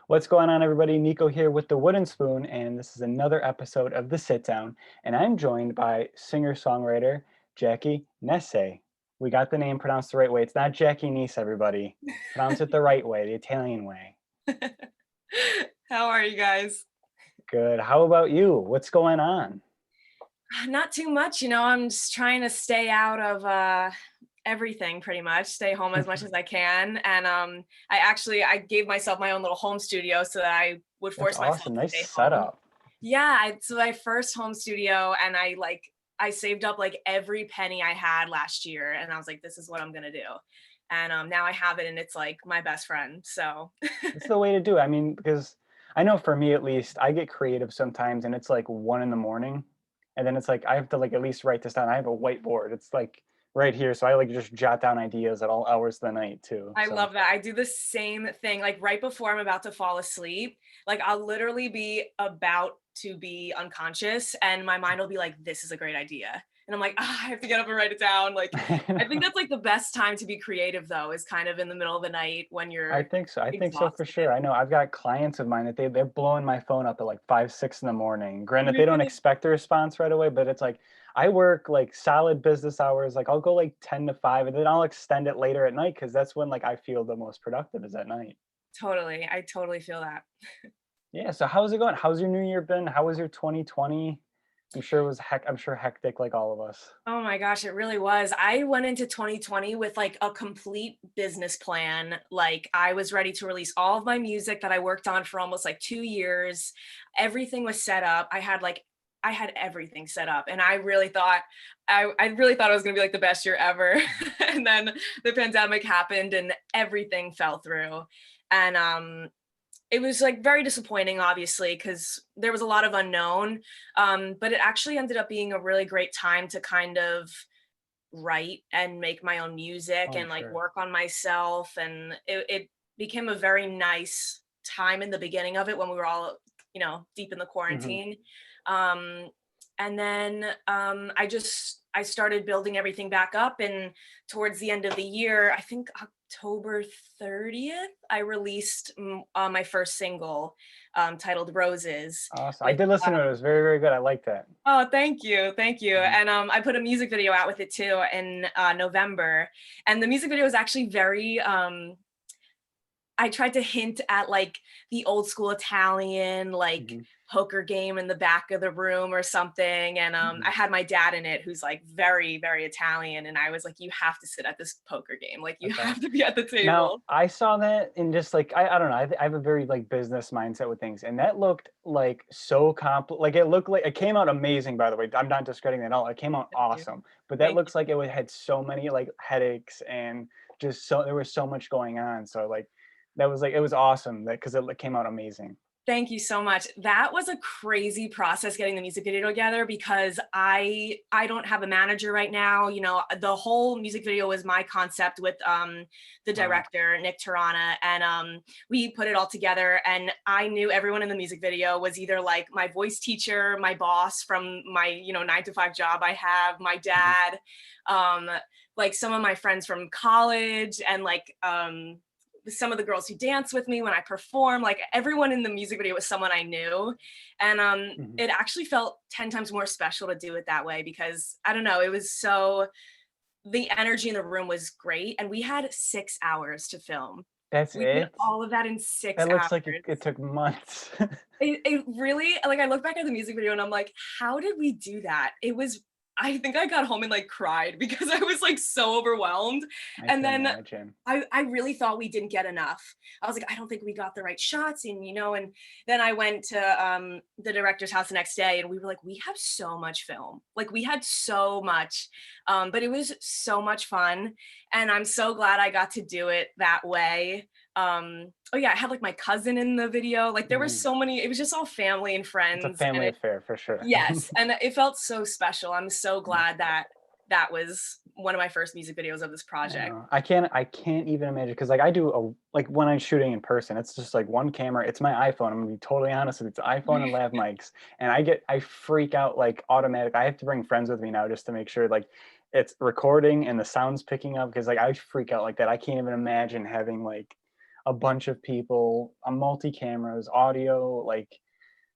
What's going on, everybody? Nico here with the Wooden Spoon, and this is another episode of The Sit Down. And I'm joined by singer-songwriter Jackie Nese. We got the name pronounced the right way. It's not Jackie Nese, everybody. Pronounce it the right way, the Italian way. How are you guys? Good. How about you? What's going on? Not too much, I'm just trying to stay out of everything pretty much, stay home as much as I can. And I gave myself my own little home studio so that I would That's force myself awesome. to Nice stay home. setup. Yeah, it's my first home studio, and I saved up like every penny I had last year, and I was like, this is what I'm gonna do. And now I have it, and it's like my best friend. So It's the way to do it. I mean, because I know for me at least, I get creative sometimes and it's like 1 in the morning. And then it's like I have to like at least write this down. I have a whiteboard. It's like right here. So I like just jot down ideas at all hours of the night too. I So love that. I do the same thing. Like right before I'm about to fall asleep, like I'll literally be about to be unconscious and my mind will be like, this is a great idea. And I'm like, I have to get up and write it down. Like, I think that's like the best time to be creative though, is kind of in the middle of the night when I you're think so. I think so for exhausted. sure. I know I've got clients of mine that they're blowing my phone up at like 5, 6 in the morning. Granted, they don't Really? expect a response right away, but it's like I work like solid business hours. Like I'll go like 10 to 5 and then I'll extend it later at night because that's when like I feel the most productive is at night. Totally. I totally feel that. Yeah, so how's it going? How's your new year been? How was your 2020? I'm sure hectic like all of us. Oh my gosh, it really was. I went into 2020 with like a complete business plan. Like I was ready to release all of my music that I worked on for almost like 2 years. Everything was set up. I had everything set up and I really thought it was gonna be like the best year ever. And then the pandemic happened and everything fell through. And it was like very disappointing, obviously, because there was a lot of unknown. But it actually ended up being a really great time to kind of write and make my own music Oh, I'm and like sure. work on myself. And it became a very nice time in the beginning of it when we were all, deep in the Hmm. quarantine. Um, and then I started building everything back up. And towards the end of the year, I think October 30th, I released my first single titled Roses Awesome. I with did listen to it. It was very, very good. I like that. oh, thank you, thank you. Mhm. And I put a music video out with it too in November, and the music video was actually very I tried to hint at like the old school Italian, like Mhm. poker game in the back of the room or something. And I Mhm. had my dad in it who's like very, very Italian. And I was like, you have to sit at this poker game. Like you That's have awesome. to be at the Now, table. I saw that in just like I don't know. I have a very like business mindset with things, and that looked like so like it looked like it came out amazing. By the way, I'm not discrediting it at all. It came out Thank you. awesome, but that Thank you. looks like had so many like headaches and just so there was so much going on. So like that was like it was awesome that because it came out amazing. Thank you so much. That was a crazy process getting the music video together because I don't have a manager right now. The whole music video was my concept with the Wow. director, Nick Tarana, and we put it all together. And I knew everyone in the music video was either like my voice teacher, my boss from my 9 to 5 job I have, my Mhm. dad, um, like some of my friends from college, and like some of the girls who dance with me when I perform, like everyone in the music video was someone I knew. And Mhm. it actually felt 10 times more special to do it that way because I don't know, it was so, the energy in the room was great. And we had 6 hours to film. That's We did it. all of that in six That looks like hours. it took months. It really, like, I look back at the music video and I'm like, how did we do that? I think I got home and like cried because I was like so overwhelmed. I And can then imagine. I really thought we didn't get enough. I was like, I don't think we got the right shots. And then I went to the director's house the next day and we were like, we have so much film. Like we had so much, but it was so much fun. And I'm so glad I got to do it that way. Oh yeah, I had like my cousin in the video. Like there were Mhm. so many, it was just all family and It's a friends. And family affair for sure. yes, and it felt so special. I'm so Mm. glad that that was one of my first music videos of this I project. know. I can't even imagine because like I do like when I'm shooting in person, it's just like one camera. It's my iPhone. I'm gonna be totally honest with you. It's iPhone and lav mics, and I freak out like automatic. I have to bring friends with me now just to make sure like it's recording and the sound's picking up because like I freak out like that. I can't even imagine having like a bunch of people, a multi cameras, audio, like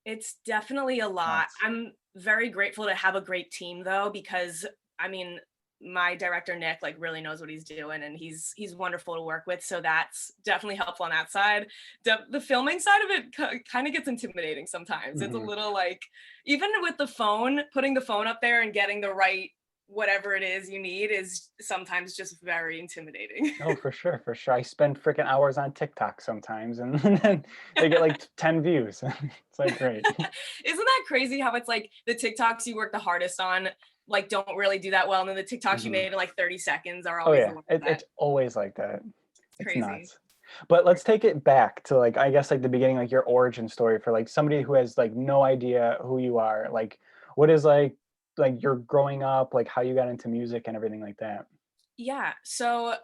It's definitely a lot. nuts. I'm very grateful to have a great team though, because I mean, my director Nick like really knows what he's doing and he's wonderful to work with. So that's definitely helpful on that side. The filming side of it kind of gets intimidating sometimes. It's a Hmm. little like even with the phone, putting the phone up there and getting the right whatever it is you need is sometimes just very intimidating. Oh, for sure, for sure. I spend freaking hours on TikTok sometimes, and then they get like 10 views. It's like great. Isn't that crazy how it's like the TikToks you work the hardest on like don't really do that well, and then the TikToks you Hmm. made in like 30 seconds are Oh always the yeah, ones that it's always like that. it's It's crazy. nuts. But let's take it back to like I guess like the beginning, like your origin story for like somebody who has like no idea who you are. Like what is like your growing up, like how you got into music and everything like that. Yeah. So,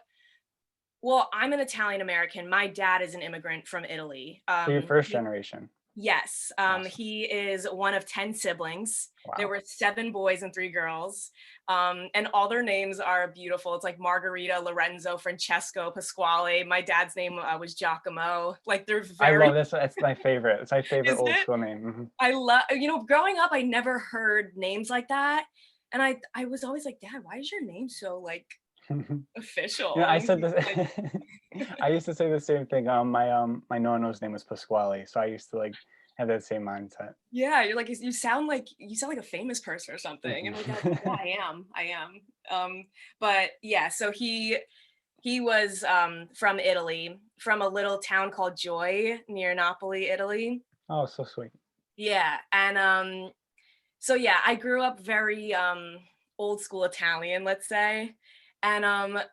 well, I'm an Italian American. My dad is an immigrant from Italy. So you're first generation. Yes, Awesome. he is one of 10 siblings. There Wow. were 7 boys and 3 girls, and all their names are beautiful. It's like Margarita, Lorenzo, Francesco, Pasquale. My dad's name was Giacomo. Like they're I very, love this. That's my favorite. It's my favorite isn't old it? school name. I love, growing up, I never heard names like that, and I was always like, Dad, why is your name so like Mhm. You know, official? I And said he's this. like, I used to say the same thing. My nono's name was Pasquale, so I used to like have that same mindset. Yeah, you're like, you sound like a famous person or something. And my dad's like, Mhm. yeah, I am. But yeah, so he was from Italy, from a little town called Joy near Napoli, Italy. Oh, so sweet. Yeah, and so yeah, I grew up very old school Italian, let's say. And I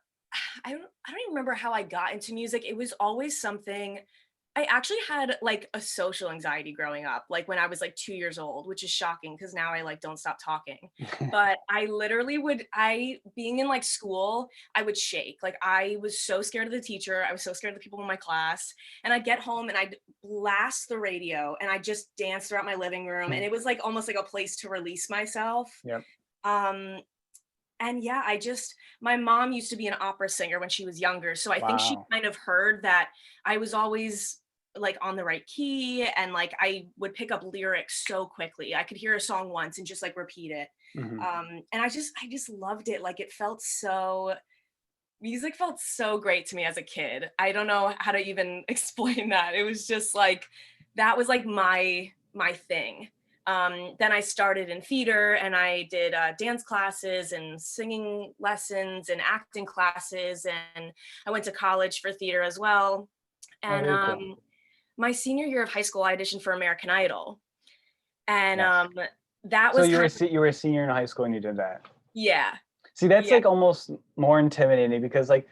don't even remember how I got into music. It was always something I actually had like a social anxiety growing up, like when I was like 2 years old, which is shocking because now I like don't stop talking. But I literally being in like school, I would shake. Like I was so scared of the teacher. I was so scared of the people in my class. And I'd get home and I'd blast the radio and I just dance throughout my living room. And it was like almost like a place to release myself. Yep. Um, and yeah, my mom used to be an opera singer when she was younger. So I think she Wow. kind of heard that I was always like on the right key and like I would pick up lyrics so quickly. I could hear a song once and just like repeat it. Hmm. And I just loved it. Like music felt so great to me as a kid. I don't know how to even explain that. It was just like that was like my thing. Then I started in theater and I did dance classes and singing lessons and acting classes, and I went to college for theater as well. Oh, And very cool. my senior year of high school, I auditioned for American Idol, and Yes. that So was kind of you were a senior in high school and you did that. yeah, See, that's yeah. like almost more intimidating because like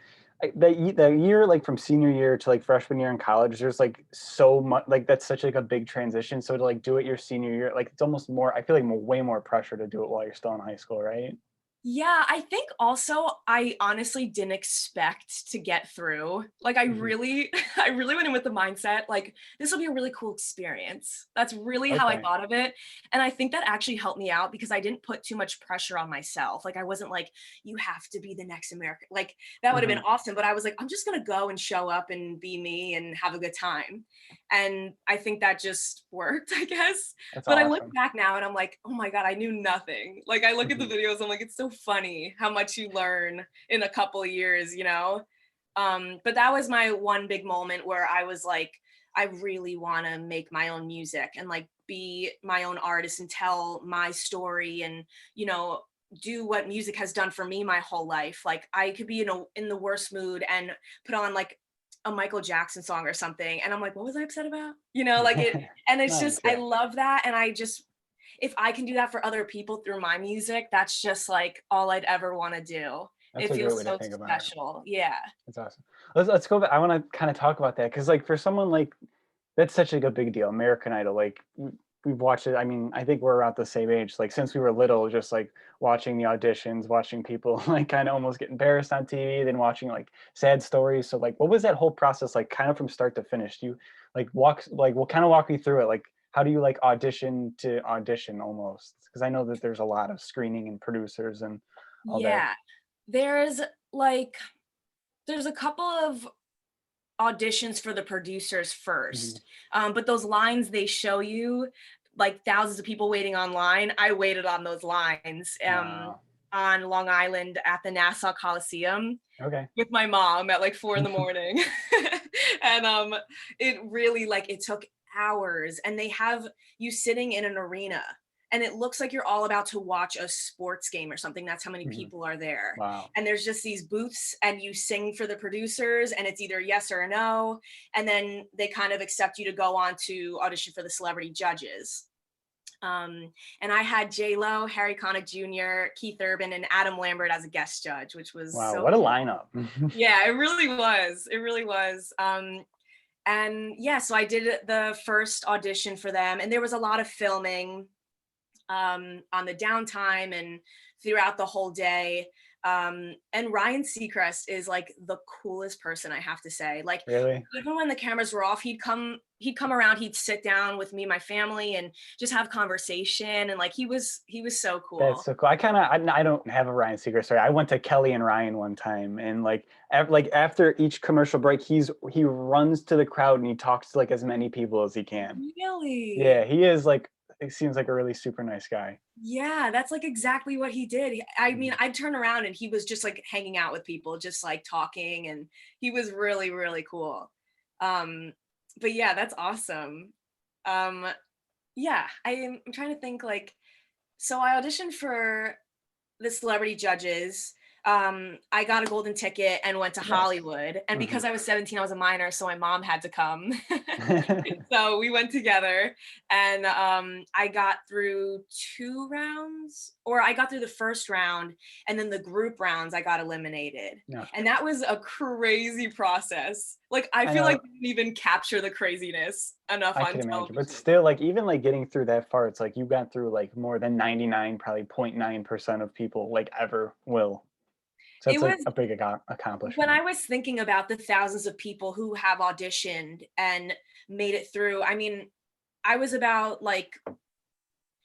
the year like from senior year to like freshman year in college, there's like so much like that's such like a big transition. So to like do it your senior year, like it's almost more. I feel like way more pressure to do it while you're still in high school, right? Yeah, I think also I honestly didn't expect to get through. Like I Hmm. really I really went in with the mindset like this will be a really cool experience. That's really how I Okay. thought of it. And I think that actually helped me out because I didn't put too much pressure on myself. Like I wasn't like you have to be the next American. Like that would have Hmm. been awesome, but I was like I'm just going to go and show up and be me and have a good time. And I think that just worked, I guess. That's But I look awesome. back now and I'm like, oh my God, I knew nothing. Like I look at the Hmm. videos, I'm like, it's so funny how much you learn in a couple of years. But that was my one big moment where I was like, I really want to make my own music and like be my own artist and tell my story and, you know, do what music has done for me my whole life. Like I could be in the worst mood and put on like a Michael Jackson song or something and I'm like, what was I upset about? Like it and it's just Nice. I Yeah. love that and I just if I can do that for other people through my music, that's just like all I'd ever want to do. That's It a great feels way to so think about it. special. Yeah. That's awesome. Let's go back. I want to kind of talk about that because like for someone like that's such like a big deal. American Idol, like we've watched it. I mean, I think we're around the same age. Like since we were little, just like watching the auditions, watching people like kind of almost get embarrassed on TV, then watching like sad stories. So like, what was that whole process like, kind of from start to finish? Do you like we'll kind of walk me through it. Like, how do you like audition to audition almost? Because I know that there's a lot of screening and producers and all that. Yeah. There's like there's a couple of auditions for the producers Mhm. first. But those lines they show you, like thousands of people waiting online, I waited on those lines Wow. on Long Island at the Nassau Coliseum Okay. with my mom at like 4 in the morning. And it really like it took hours, and they have you sitting in an arena, and it looks like you're all about to watch a sports game or something. That's how many Mhm. people are there. Wow. And there's just these booths, and you sing for the producers, and it's either yes or a no. And then they kind of accept you to go on to audition for the celebrity judges. And I had J Lo, Harry Connick Jr., Keith Urban, and Adam Lambert as a guest judge, which was Wow, so what a cool. lineup. Yeah, it really was. It really was. And yeah, so I did the first audition for them, and there was a lot of filming on the downtime and throughout the whole day. And Ryan Seacrest is like the coolest person, I have to say. Like Really? even when the cameras were off, he'd come around, he'd sit down with me, my family, and just have conversation. And like he was so That's cool. so cool. I don't have a Ryan Seacrest story. I went to Kelly and Ryan one time, and like after each commercial break, he runs to the crowd and he talks to like as many people as he can. Yeah, Really? he is like it seems like a really super nice guy. Yeah, that's like exactly what he did. I mean, Mhm. I'd turn around and he was just like hanging out with people, just like talking, and he was really, really cool. Um, but yeah, that's awesome. Um, yeah, I'm trying to think like, so I auditioned for the celebrity judges. I got a golden ticket and went to Nice. Hollywood. And because Mhm. I was 17, I was a minor, so my mom had to come. So we went together, and I got through 2 rounds, or I got through the first round, and then the group rounds I got eliminated. No, And that was a crazy process. Like I I feel like know. they didn't even capture the craziness enough I on can imagine, but television. still, like even like getting through that far, it's like you got through like more than 99, probably 0.9% of people like ever will. So It that's like was a big when accomplishment. I was thinking about the thousands of people who have auditioned and made it through, I mean, I was about like,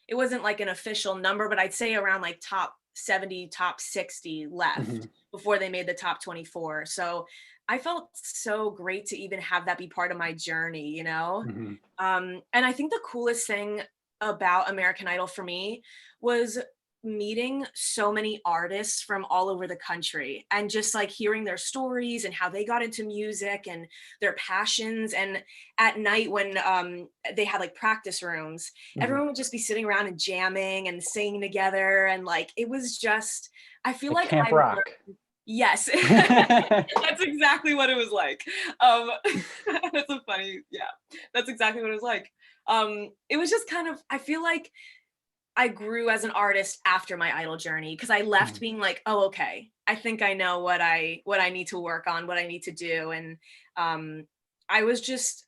it wasn't like an official number, but I'd say around like top 70, top 60 left Mhm. before they made the top 24. So I felt so great to even have that be part of my journey, you know? Mhm. And I think the coolest thing about American Idol for me was meeting so many artists from all over the country and just like hearing their stories and how they got into music and their passions. And at night when they had like practice rooms, Mhm. everyone would just be sitting around and jamming and singing together. And like it was just, I feel Like like Camp I learned. Rock. Yes, that's exactly what it was like. Um, that's a funny, yeah, that's exactly what it was like. It was just kind of, I feel like I grew as an artist after my Idol journey because I left Mhm. being like, oh, okay, I think I know what I need to work on, what I need to do, and um, I was just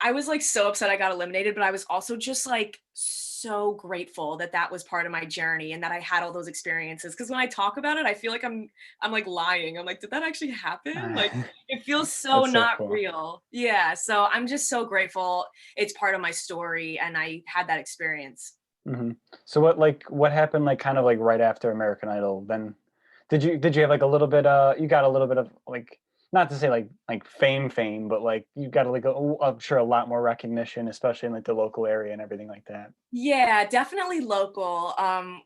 I was like so upset I got eliminated, but I was also just like so grateful that that was part of my journey and that I had all those experiences. Because when I talk about it, I feel like I'm like lying. I'm like, did that actually happen? Like it feels so That's so not cool. real. Yeah. So I'm just so grateful it's part of my story and I had that experience. Mhm. So what happened like kind of like right after American Idol? Then did you have like a little bit you got a little bit of like not to say like fame, but like you got like I'm sure a lot more recognition, especially in like the local area and everything like that. Yeah, definitely local,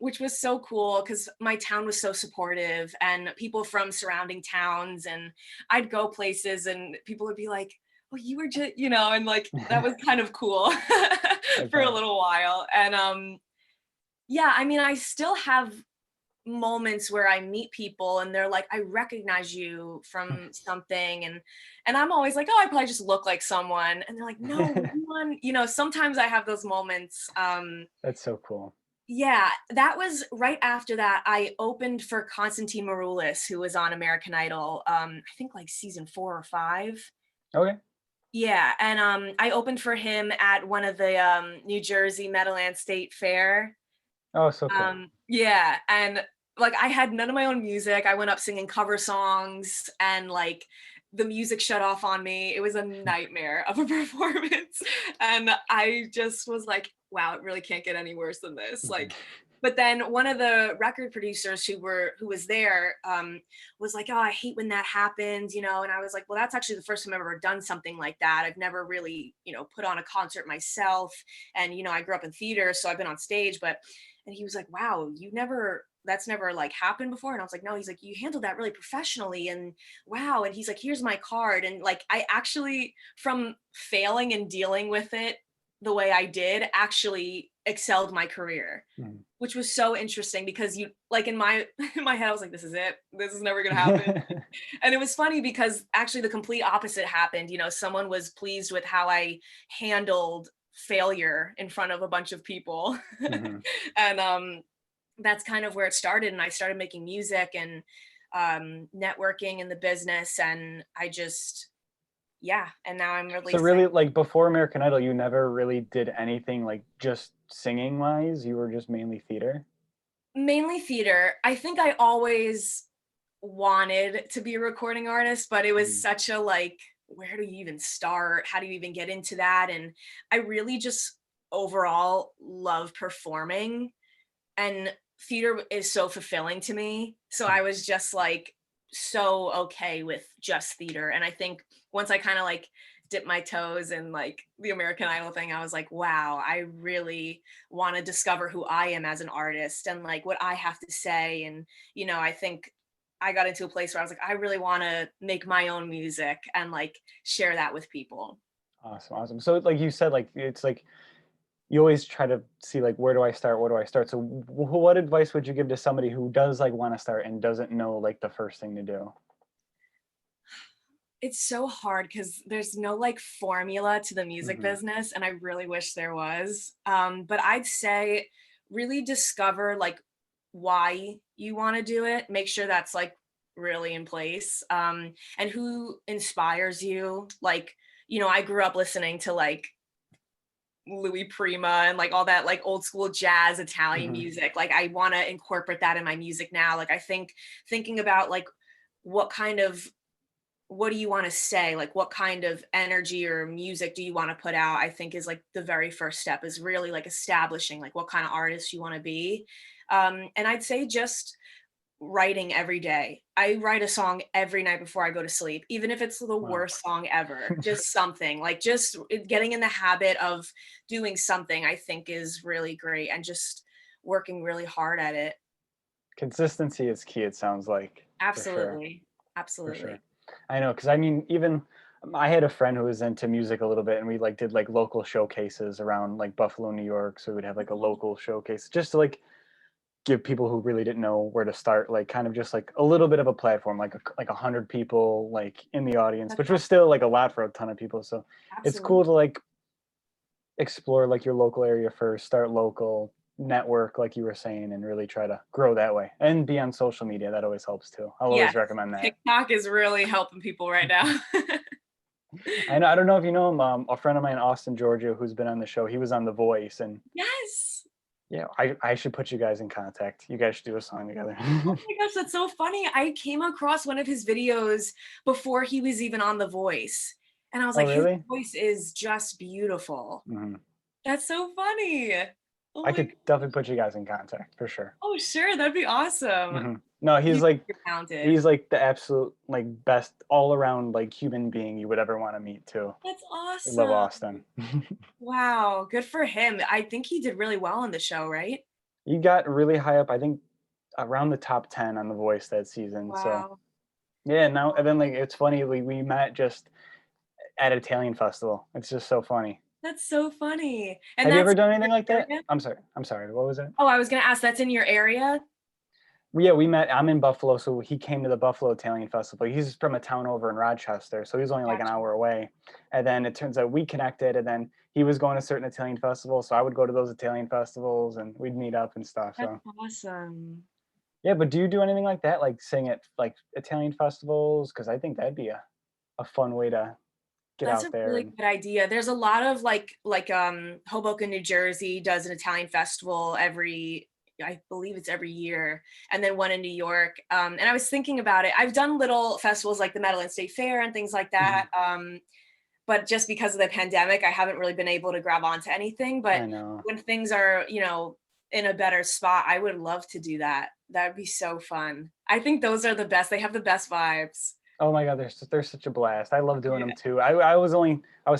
which was so cool because my town was so supportive and people from surrounding towns. And I'd go places and people would be like, oh, you were just, and like that was kind of cool I for a bet. little while. And yeah, I mean, I still have moments where I meet people and they're like, I recognize you from something. And I'm always like, oh, I probably just look like someone. And they're like, no, sometimes I have those moments. That's so cool. Yeah, that was right after that, I opened for Constantine Maroulis, who was on American Idol, I think like season 4 or 5. Okay. Yeah, and, I opened for him at one of the, New Jersey Meadowlands State Fair. Oh, so cool. Yeah, and, like, I had none of my own music, I went up singing cover songs, and, like, the music shut off on me, it was a nightmare of a performance, and I just was like, "Wow, it really can't get any worse than this," Mhm. like, But then one of the record producers who was there was like, oh, I hate when that happens, you know. And I was like, well, that's actually the first time I've ever done something like that. I've never really, you know, put on a concert myself. And, you know, I grew up in theater, so I've been on stage, but, and he was like, wow, that's never like happened before. And I was like, no. He's like, you handled that really professionally, and wow. And he's like, here's my card. And like, I actually, from failing and dealing with it the way I did, actually excelled my career, Mhm. which was so interesting because you like in my in my head I was like, this is it, this is never gonna happen. And it was funny because actually the complete opposite happened. You know, someone was pleased with how I handled failure in front of a bunch of people. Mhm. And that's kind of where it started, and I started making music and networking in the business, and I just, yeah, and now I'm So releasing. really, like before American Idol, you never really did anything like just singing wise. You were just mainly theater. Mainly theater. I think I always wanted to be a recording artist, but it was Mhm. such a like, where do you even start? How do you even get into that? And I really just overall love performing, and theater is so fulfilling to me. So I was just like so okay with just theater. And I think once I kind of like dipped my toes in like the American Idol thing, I was like, wow, I really want to discover who I am as an artist and like what I have to say. And, you know, I think I got into a place where I was like, I really want to make my own music and like share that with people. Awesome, awesome. So like you said, like it's like you always try to see like where do I start? Where do I start? So what advice would you give to somebody who does like want to start and doesn't know like the first thing to do? It's so hard because there's no like formula to the music Hmm. business, and I really wish there was. But I'd say really discover like why you want to do it. Make sure that's like really in place. And who inspires you. Like, you know, I grew up listening to like Louis Prima and like all that like old school jazz Italian Hmm. music. Like I want to incorporate that in my music now. Like I think thinking about like what kind of, what do you want to say, like what kind of energy or music do you want to put out, I think is like the very first step, is really like establishing like what kind of artist you want to be. And I'd say just writing every day. I write a song every night before I go to sleep, even if it's the Wow. worst song ever. Just something like just getting in the habit of doing something, I think is really great, and just working really hard at it. Consistency is key. It sounds like for sure, Absolutely. for sure. Absolutely. I know, because I mean, even I had a friend who was into music a little bit, and we like did like local showcases around like Buffalo, New York. So we'd have like a local showcase just to like give people who really didn't know where to start, like kind of just like a little bit of a platform, like 100 people like in the audience, That's which was still like a lot for a ton of people. So it's cool absolutely. to like explore like your local area first, start local, network like you were saying, and really try to grow that way. And be on social media. That always helps too. I'll Yes, always recommend that. TikTok is really helping people right now. I know. I don't know if you know him. A friend of mine, Austin, Georgia, who's been on the show. He was on The Voice, and Yes. yeah, I should put you guys in contact. You guys should do a song together. Oh my gosh, that's so funny. I came across one of his videos before he was even on The Voice, and I was Oh, like, his really? voice is just beautiful. Hmm. That's so funny. Oh I my could god. definitely put you guys in contact for sure. Oh, sure, that'd be awesome. Hmm. No, He's super talented. he's like the absolute like best all around like human being you would ever want to meet too. That's I love awesome. Austin. Wow, good for him. I think he did really well on the show, right? He got really high up. I think around the top 10 on The Voice that season. So Wow. yeah, now and then like it's funny we met just at an Italian festival. It's just so funny. That's so funny. And Have you that's ever done in anything like your that? area? I'm sorry. I'm sorry. What was it? Oh, I was gonna ask, that's in your area? Yeah, we met. I'm in Buffalo, so he came to the Buffalo Italian Festival. He's from a town over in Rochester, so he's only like an Gotcha. hour away. And then it turns out we connected, and then he was going to certain Italian festivals, so I would go to those Italian festivals, and we'd meet up and stuff. That's So awesome. yeah, but do you do anything like that, like sing at like Italian festivals? Because I think that'd be a fun way to get That's out a there. really And good idea. There's a lot of Hoboken, New Jersey does an Italian festival every, I believe it's every year, and then one in New York. And I was thinking about it. I've done little festivals like the Madeline State Fair and things like that. Mhm. But just because of the pandemic, I haven't really been able to grab onto anything. But I know. when things are, you know, in a better spot. I would love to do that. That'd be so fun. I think those are the best. They have the best vibes. Oh my God, they're such a blast. I love doing them Yeah. too. I was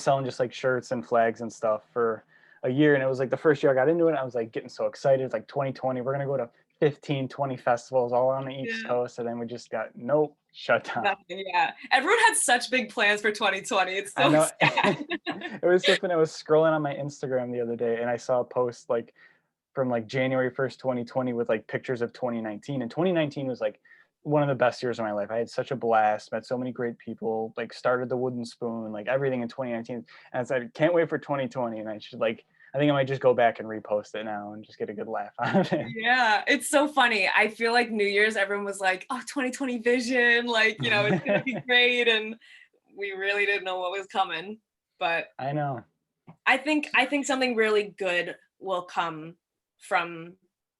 selling just like shirts and flags and stuff for a year, and it was like the first year I got into it. I was like getting so excited. It's like 2020, we're gonna go to 15, 20 festivals all on the East Yeah. Coast, and then we just got nope, shut down. Nothing, yeah. Everyone had such big plans for 2020. It's I so know. sad. It was so funny. I was scrolling on my Instagram the other day, and I saw a post like from like January 1st, 2020 with like pictures of 2019. And 2019 was like one of the best years of my life. I had such a blast, met so many great people, like started the Wooden Spoon, like everything in 2019. And I said, can't wait for 2020. And I think I might just go back and repost it now and just get a good laugh out of it. Yeah, it's so funny. I feel like New Year's, everyone was like, oh, 2020 vision, like, it's gonna be great. And we really didn't know what was coming. But I know. I think something really good will come from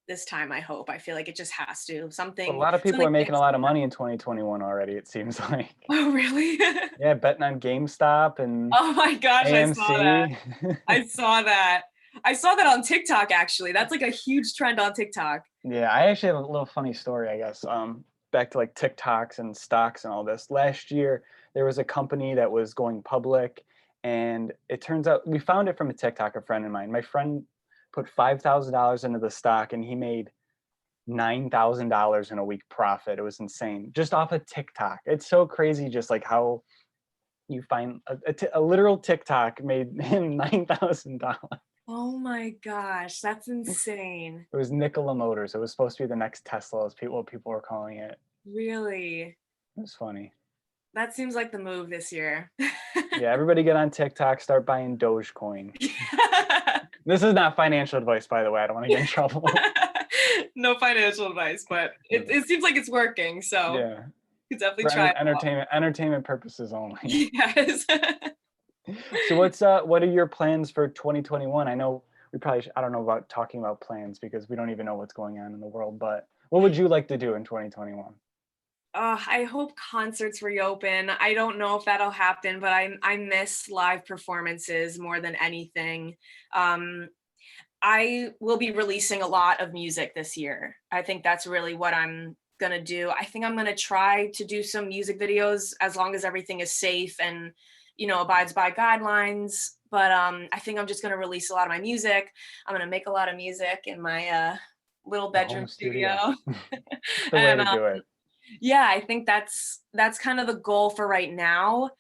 this time, I hope. I feel like it just has to. But a Something lot of people something are making big. a lot of money in 2021 already, it seems like. Oh, really? Yeah, betting on GameStop and Oh my gosh, I saw that. AMC. I saw that. I saw that on TikTok actually. That's like a huge trend on TikTok. Yeah, I actually have a little funny story, I guess. Back to like TikToks and stocks and all this. Last year, there was a company that was going public, and it turns out we found it from a TikTok, a friend of mine. My friend put $5,000 into the stock, and he made $9,000 in a week profit. It was insane, just off of TikTok. It's so crazy, just like how you find a literal TikTok made him $9,000. Oh my gosh, that's insane. It was Nikola Motors. It was supposed to be the next Tesla, as people were calling it. Really? It was funny. That seems like the move this year. Yeah, everybody get on TikTok, start buying Dogecoin. This is not financial advice, by the way. I don't want to get in trouble. No financial advice, but it seems like it's working. So Yeah, you could definitely for try it out. entertainment purposes only. Yes. So what are your plans for 2021? I know I don't know about talking about plans because we don't even know what's going on in the world, but what would you like to do in 2021? I hope concerts reopen. I don't know if that'll happen, but I miss live performances more than anything. Um, I will be releasing a lot of music this year. I think that's really what I'm gonna do. I think I'm gonna try to do some music videos as long as everything is safe and abides by guidelines. But I think I'm just gonna release a lot of my music. I'm gonna make a lot of music in my little The bedroom home studio. studio, The way and to do it. yeah, I think that's kind of the goal for right now.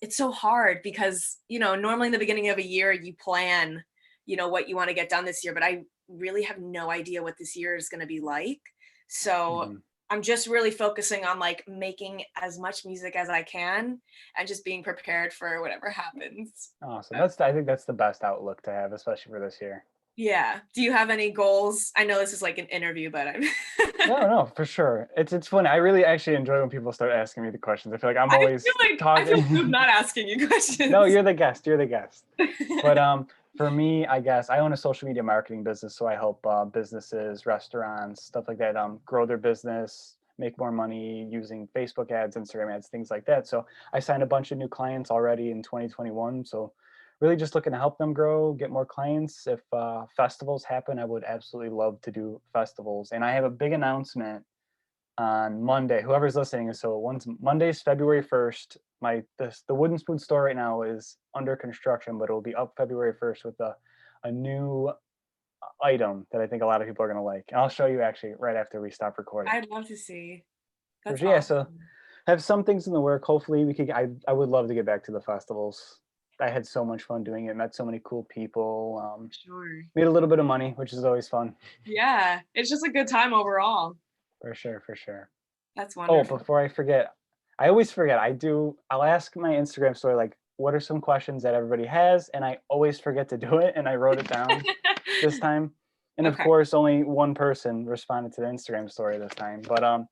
It's so hard because normally in the beginning of a year you plan, what you want to get done this year, but I really have no idea what this year is going to be like. So Mhm. I'm just really focusing on like making as much music as I can and just being prepared for whatever happens. Awesome. I think that's the best outlook to have, especially for this year. Yeah. Do you have any goals? I know this is like an interview, but I'm No, no, for sure. It's funny. I really actually enjoy when people start asking me the questions. I feel like I'm always I feel good talking. not asking you No, questions. you're the guest. You're the guest. But for me, I guess I own a social media marketing business, so I help businesses, restaurants, stuff like that, grow their business, make more money using Facebook ads, Instagram ads, things like that. So I signed a bunch of new clients already in 2021. So really just looking to help them grow, get more clients. If festivals happen, I would absolutely love to do festivals. And I have a big announcement on Monday. Whoever's listening, so Monday's February 1st. The Wooden Spoon store right now is under construction, but it will be up February 1st with a new item that I think a lot of people are gonna like. And I'll show you actually right after we stop recording. I'd love to see. For That's sure, yeah, so awesome. have some things in the work. Hopefully we could I would love to get back to the festivals. I had so much fun doing it, met so many cool people, Sure. made a little bit of money, which is always fun. Yeah, it's just a good time overall. For sure, for sure. That's Oh, wonderful. before I forget, I always forget. I'll ask my Instagram story, like, what are some questions that everybody has? And I always forget to do it. And I wrote it down this time. And of Okay. course, only one person responded to the Instagram story this time. But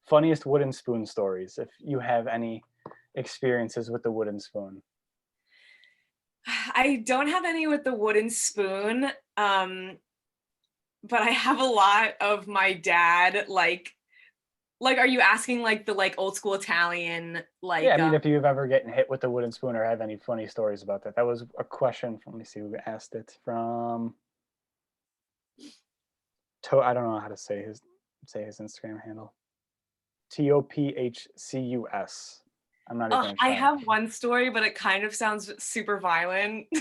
funniest wooden spoon stories, if you have any experiences with the wooden spoon. I don't have any with the wooden spoon, but I have a lot of my dad, like, are you asking, like, the, like, old school Italian, Yeah, I like, mean, if you've ever gotten hit with a wooden spoon or have any funny stories about that. That was a question. Let me see who asked it from. I don't know how to say his Instagram handle. Tophcus. I'm not even Oh, gonna I try. have one story, but it kind of sounds super violent. I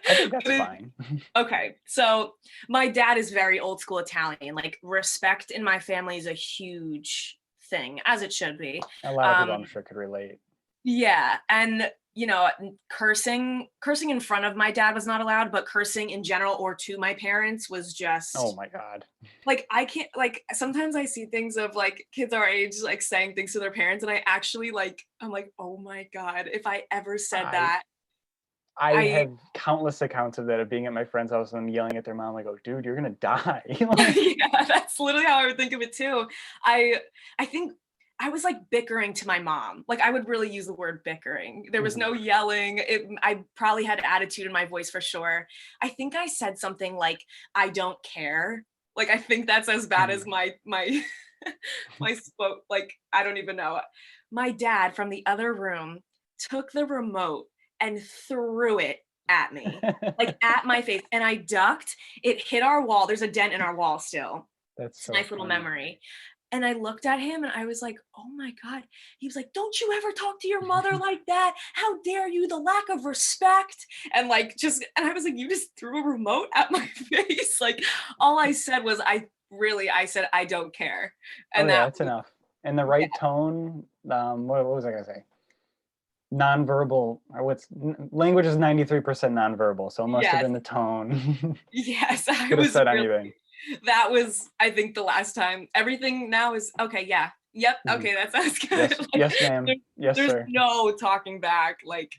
think But that's fine. okay, so my dad is very old school Italian. Like respect in my family is a huge thing, as it should be. A lot of people, Um, I'm sure, could relate. yeah, and cursing in front of my dad was not allowed, but cursing in general or to my parents was Oh just my god. like I can't like sometimes I see things of like kids our age like saying things to their parents and I actually like I'm like, "Oh my god, if I ever said I that, I I have countless accounts of that, of being at my friend's house and them yelling at their mom, like, "Oh, dude, you're gonna die." Like, yeah, that's literally how I would think of it too. I I think I was like bickering to my mom. Like I would really use the word bickering. There was mhm. no yelling. I probably had attitude in my voice for sure. I think I said something like I don't care. Like I think that's as bad as Mhm. my my spoke like I don't even know. My dad from the other room took the remote and threw it at me. Like at my face and I ducked. It hit our wall. There's a dent in our wall still. That's It's a so nice little funny. memory. And I looked at him and I was like, "Oh my god." He was like, "Don't you ever talk to your mother like that? How dare you? The lack of respect." And like just and I was like, "You just threw a remote at my face." Like all I said was I said I don't care. Oh And yeah, that that's was enough. And the yeah, right tone, what was I gonna say? Nonverbal, or language is 93% nonverbal, so it must have yes. been the tone. Yes, I Could have was said really anything. that was I think the last time. Everything now is okay, yeah. Yep, Mhm. okay, that sounds good. Yes, Like yes, ma'am. Yes, there's sir. no talking back. Like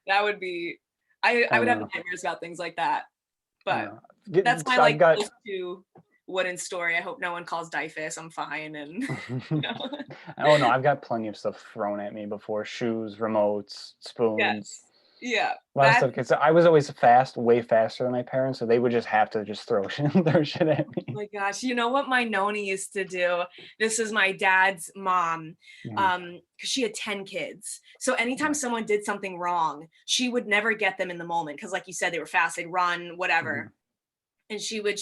that would be I I would have know. nightmares about things like that. I But know. that's my So I've like got. close to wooden story. I hope no one calls Dyfus. I'm fine and you know. Oh no, I've got plenty of stuff thrown at me before: shoes, remotes, spoons, Yes. Yeah. a lot of stuff. Because I was always fast, way faster than my parents, so they would just have to just throw shit, throw shit at me. My gosh, you know what my noni used to do? This is my dad's mom, Mhm. because she had 10 kids. So Oh anytime my. someone did something wrong, she would never get them in the moment because, like you said, they were fast, they'd run, whatever. Mhm. And she would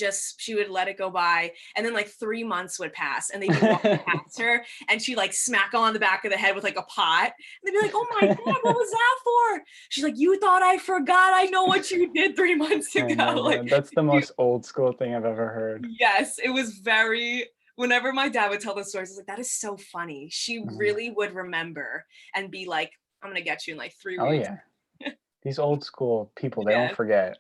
let it go by, and then like 3 months would pass, and they'd be walking past her, and she'd like smack them on the back of the head with like a pot, and they'd be like, "Oh my god, what was that for?" She's like, "You thought I forgot? I know what you did 3 months Oh ago." my Like god, that's the she most old school thing I've ever heard. Yes, it was very whenever my dad would tell the stories, I was like, "That is so funny." She Mhm. really would remember and be like, "I'm gonna get you in like 3 Oh weeks." yeah, these old school people, they don't Yes. forget.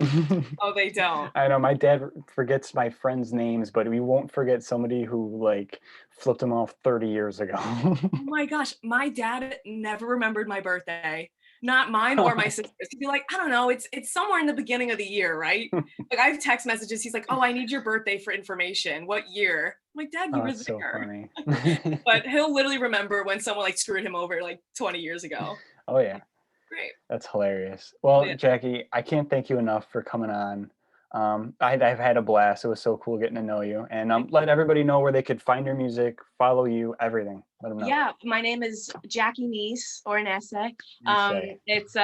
Oh, they don't. I know my dad forgets my friends' names, but we won't forget somebody who like flipped him off 30 years ago. Oh my gosh, my dad never remembered my birthday. Not mine or my sister's. He'd be like, "I don't know, it's somewhere in the beginning of the year, right?" Like, I have text messages, he's like, "Oh, I need your birthday for information. What year?" I'm like, "Dad, you Oh, were that's so there." funny. But he'll literally remember when someone, like, screwed him over, like, 20 years ago. Oh yeah, Like, great. that's hilarious. Well, Yeah. Jackie, I can't thank you enough for coming on. I've had a blast. It was so cool getting to know you, and Thank let everybody know where they could find your music, follow you, everything. Let them know. Yeah, my name is Jackie Nese or Nese. And say, It's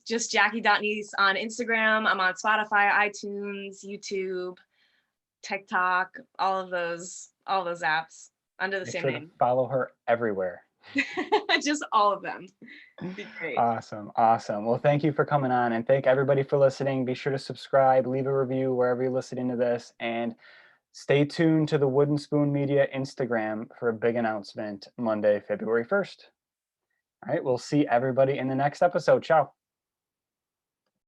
just Jackie.Nese on Instagram. I'm on Spotify, iTunes, YouTube, TikTok, all those apps under the make same sure to name. follow her everywhere. Just all of them. Be great. Awesome. Awesome. Well, thank you for coming on, and thank everybody for listening. Be sure to subscribe, leave a review wherever you're listening to this, and stay tuned to the Wooden Spoon Media Instagram for a big announcement Monday, February 1st. All right. We'll see everybody in the next episode. Ciao.